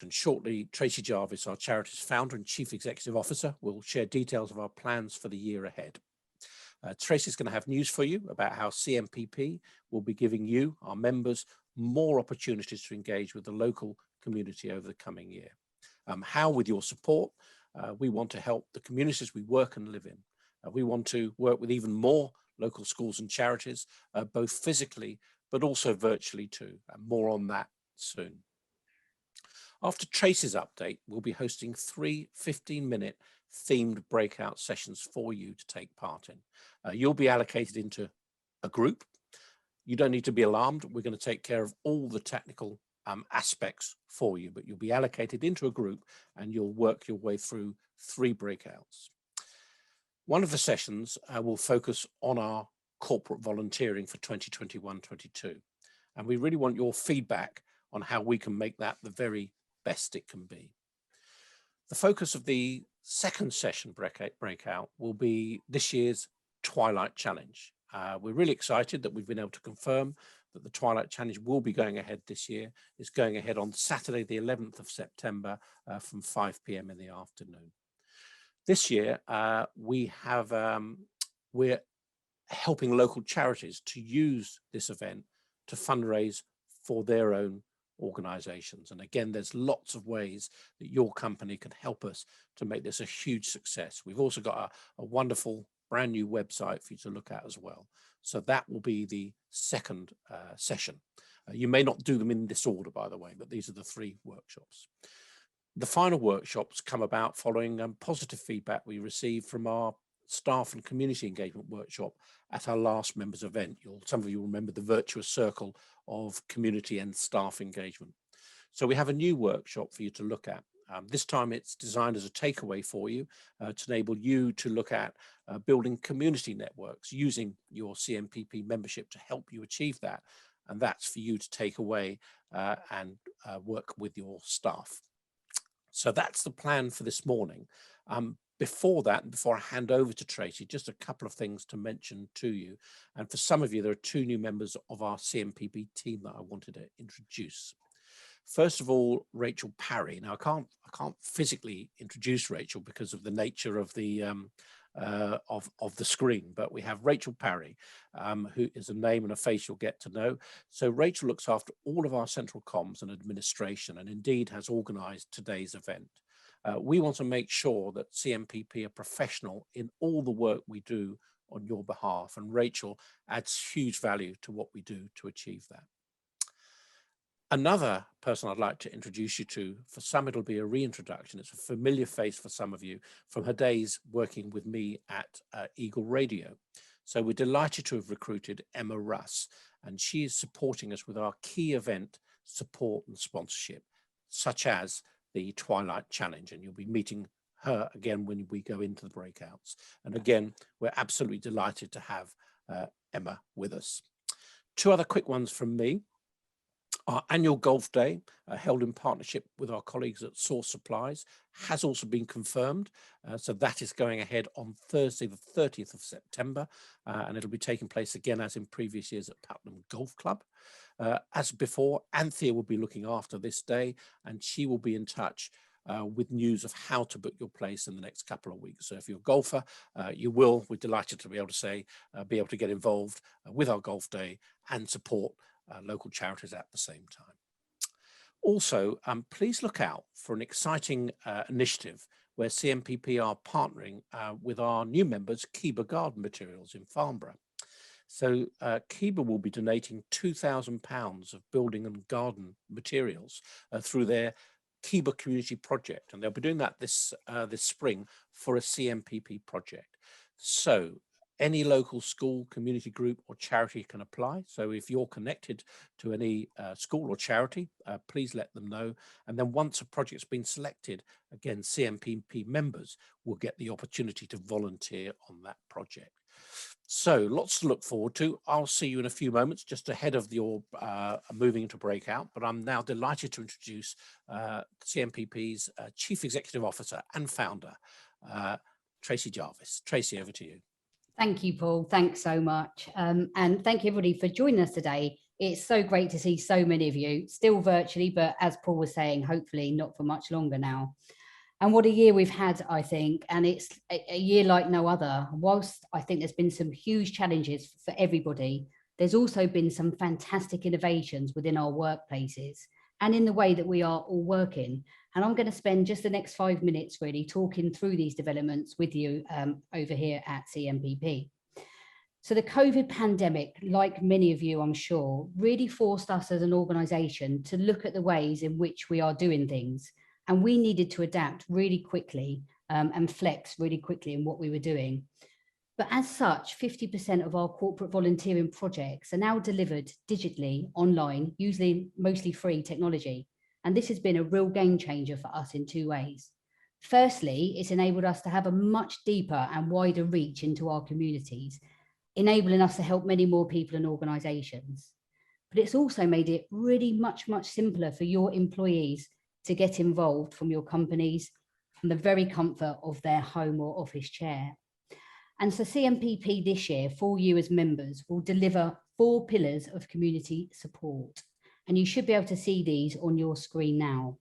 And shortly, Tracy Jarvis, our Charities founder and Chief Executive Officer, will share details of our plans for the year ahead. Tracy's going to have news for you about how CMPP will be giving you, our members, more opportunities to engage with the local community over the coming year. How, with your support, we want to help the communities we work and live in. We want to work with even more local schools and charities, both physically, but also virtually too, and more on that soon. After Tracy's update, we'll be hosting 3 15-minute themed breakout sessions for you to take part in. You'll be allocated into a group. You don't need to be alarmed. We're going to take care of all the technical aspects for you, but you'll be allocated into a group and you'll work your way through 3 breakouts. One of the sessions will focus on our corporate volunteering for 2021-22. And we really want your feedback on how we can make that the very best it can be. The focus of the second session breakout will be this year's Twilight Challenge. We're really excited that we've been able to confirm that the Twilight Challenge will be going ahead this year. It's going ahead on Saturday, the 11th of September from 5 p.m. in the afternoon. This year, we're helping local charities to use this event to fundraise for their own organizations. And again, there's lots of ways that your company can help us to make this a huge success. We've also got a wonderful brand new website for you to look at as well. So that will be the second session. You may not do them in this order, by the way, but these are the 3 workshops. The final workshops come about following positive feedback we received from our staff and community engagement workshop at our last members event. Some of you remember the virtuous circle of community and staff engagement. So we have a new workshop for you to look at. This time it's designed as a takeaway for you to enable you to look at building community networks using your CMPP membership to help you achieve that. And that's for you to take away and work with your staff. So that's the plan for this morning. Before that, before I hand over to Tracy, just a couple of things to mention to you. And for some of you, there are 2 new members of our CMPP team that I wanted to introduce. First of all, Rachel Parry. Now, I can't physically introduce Rachel because of the nature of the screen, but we have Rachel Parry, who is a name and a face you'll get to know. So Rachel looks after all of our central comms and administration, and indeed has organized today's event. We want to make sure that CMPP are professional in all the work we do on your behalf, and Rachel adds huge value to what we do to achieve that. Another person I'd like to introduce you to, for some it'll be a reintroduction. It's a familiar face for some of you from her days working with me at Eagle Radio. So we're delighted to have recruited Emma Russ, and she is supporting us with our key event support and sponsorship, such as the Twilight Challenge, and you'll be meeting her again when we go into the breakouts. And again, we're absolutely delighted to have Emma with us. 2 other quick ones from me. Our annual golf day, held in partnership with our colleagues at Source Supplies, has also been confirmed. So that is going ahead on Thursday, the 30th of September, and it'll be taking place again as in previous years at Putnam Golf Club. As before, Anthea will be looking after this day, and she will be in touch with news of how to book your place in the next couple of weeks. So if you're a golfer, we're delighted to be able to say, be able to get involved with our golf day and support local charities at the same time. Also, please look out for an exciting initiative where CMPP are partnering with our new members, Kiba Garden Materials in Farnborough. So Kiba will be donating £2,000 of building and garden materials through their Kiba Community Project, and they'll be doing that this spring for a CMPP project. So any local school, community group or charity can apply. So if you're connected to any school or charity, please let them know. And then once a project's been selected, again, CMPP members will get the opportunity to volunteer on that project. So lots to look forward to. I'll see you in a few moments just ahead of your moving into breakout, but I'm now delighted to introduce CMPP's Chief Executive Officer and founder, Tracy Jarvis. Tracy, over to you. Thank you, Paul. Thanks so much. And thank you everybody for joining us today It's so great to see so many of you, still virtually, but as Paul was saying, hopefully not for much longer now. And what a year we've had, I think, and it's a year like no other. Whilst I think there's been some huge challenges for everybody, there's also been some fantastic innovations within our workplaces and in the way that we are all working. And I'm going to spend just the next 5 minutes really talking through these developments with you over here at CMPP. So the COVID pandemic, like many of you, I'm sure, really forced us as an organisation to look at the ways in which we are doing things. And we needed to adapt really quickly and flex really quickly in what we were doing. But as such, 50% of our corporate volunteering projects are now delivered digitally, online, using mostly free technology. And this has been a real game changer for us in 2 ways. Firstly, it's enabled us to have a much deeper and wider reach into our communities, enabling us to help many more people and organisations. But it's also made it really much simpler for your employees to get involved from your companies from the very comfort of their home or office chair. And so CMPP this year, for you as members, will deliver 4 pillars of community support. And you should be able to see these on your screen now.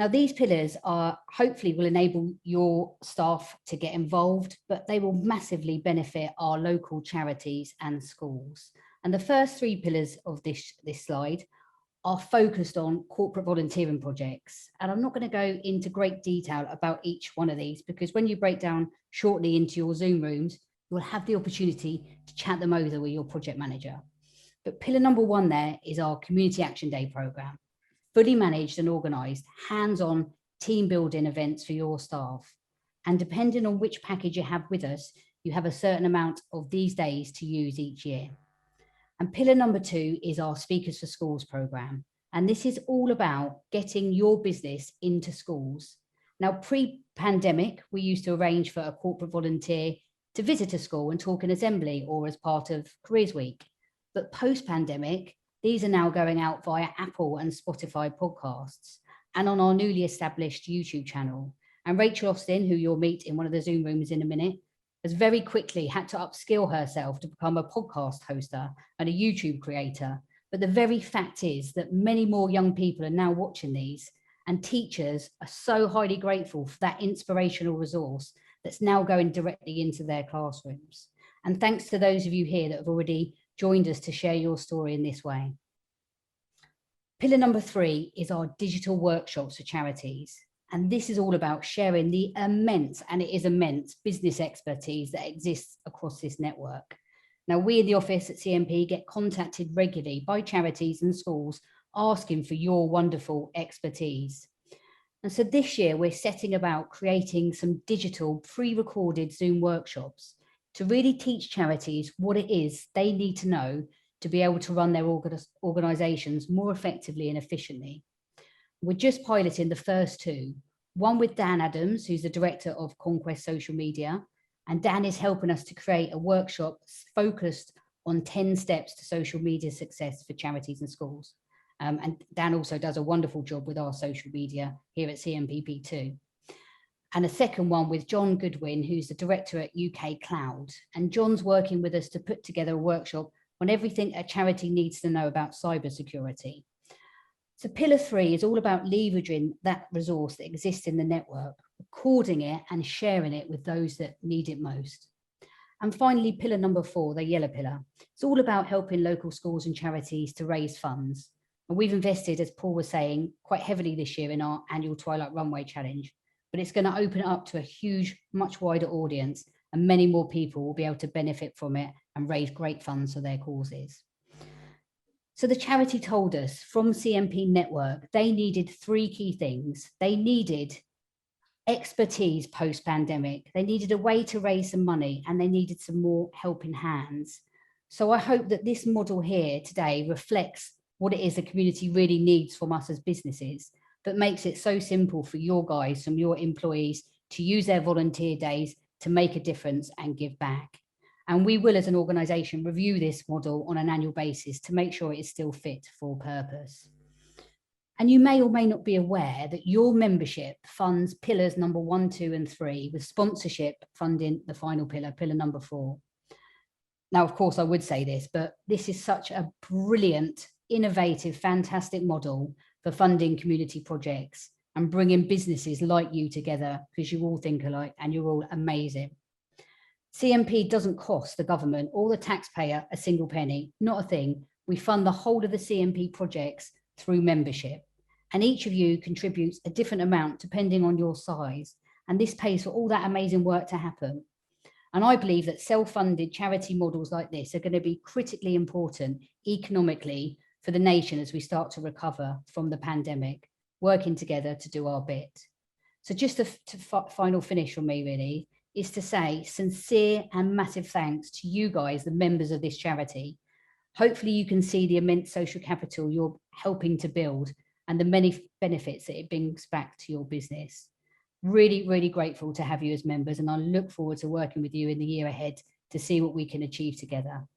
Now, these pillars are hopefully will enable your staff to get involved, but they will massively benefit our local charities and schools. And the first 3 pillars of this slide are focused on corporate volunteering projects. And I'm not going to go into great detail about each one of these, because when you break down shortly into your Zoom rooms, you'll have the opportunity to chat them over with your project manager. But pillar number 1 there is our Community Action Day programme. Fully managed and organised, hands-on team building events for your staff. And depending on which package you have with us, you have a certain amount of these days to use each year. And pillar number 2 is our Speakers for Schools programme. And this is all about getting your business into schools. Now, pre-pandemic, we used to arrange for a corporate volunteer to visit a school and talk in assembly or as part of Careers Week. But post-pandemic, these are now going out via Apple and Spotify podcasts and on our newly established YouTube channel. And Rachel Austin, who you'll meet in one of the Zoom rooms in a minute, has very quickly had to upskill herself to become a podcast hoster and a YouTube creator. But the very fact is that many more young people are now watching these, and teachers are so highly grateful for that inspirational resource that's now going directly into their classrooms. And thanks to those of you here that have already joined us to share your story in this way. Pillar number 3 is our digital workshops for charities. And this is all about sharing the immense, and it is immense, business expertise that exists across this network. Now, we in the office at CMP get contacted regularly by charities and schools asking for your wonderful expertise. And so this year we're setting about creating some digital pre-recorded Zoom workshops to really teach charities what it is they need to know to be able to run their organisations more effectively and efficiently. We're just piloting the first 2, one with Dan Adams, who's the director of Conquest Social Media. And Dan is helping us to create a workshop focused on 10 steps to social media success for charities and schools. And Dan also does a wonderful job with our social media here at CMPP too. And a second one with John Goodwin, who's the director at UK Cloud. And John's working with us to put together a workshop on everything a charity needs to know about cybersecurity. So pillar 3 is all about leveraging that resource that exists in the network, recording it and sharing it with those that need it most. And finally, pillar number 4, the yellow pillar. It's all about helping local schools and charities to raise funds. And we've invested, as Paul was saying, quite heavily this year in our annual Twilight Runway Challenge, but it's going to open it up to a huge, much wider audience, and many more people will be able to benefit from it and raise great funds for their causes. So the charity told us from CMP Network, they needed 3 key things. They needed expertise post-pandemic. They needed a way to raise some money, and they needed some more helping hands. So I hope that this model here today reflects what it is the community really needs from us as businesses, but makes it so simple for your guys, from your employees, to use their volunteer days to make a difference and give back. And we will, as an organisation, review this model on an annual basis to make sure it is still fit for purpose. And you may or may not be aware that your membership funds pillars number 1, 2, and 3, with sponsorship funding the final pillar, pillar number 4. Now, of course, I would say this, but this is such a brilliant, innovative, fantastic model for funding community projects and bringing businesses like you together, because you all think alike and you're all amazing. CMP doesn't cost the government or the taxpayer a single penny, not a thing. We fund the whole of the CMP projects through membership, and each of you contributes a different amount depending on your size, and this pays for all that amazing work to happen. And I believe that self-funded charity models like this are going to be critically important economically for the nation as we start to recover from the pandemic, working together to do our bit. So just a final finish from me really is to say sincere and massive thanks to you guys, the members of this charity. Hopefully you can see the immense social capital you're helping to build and the many benefits that it brings back to your business. Really, really grateful to have you as members, and I look forward to working with you in the year ahead to see what we can achieve together.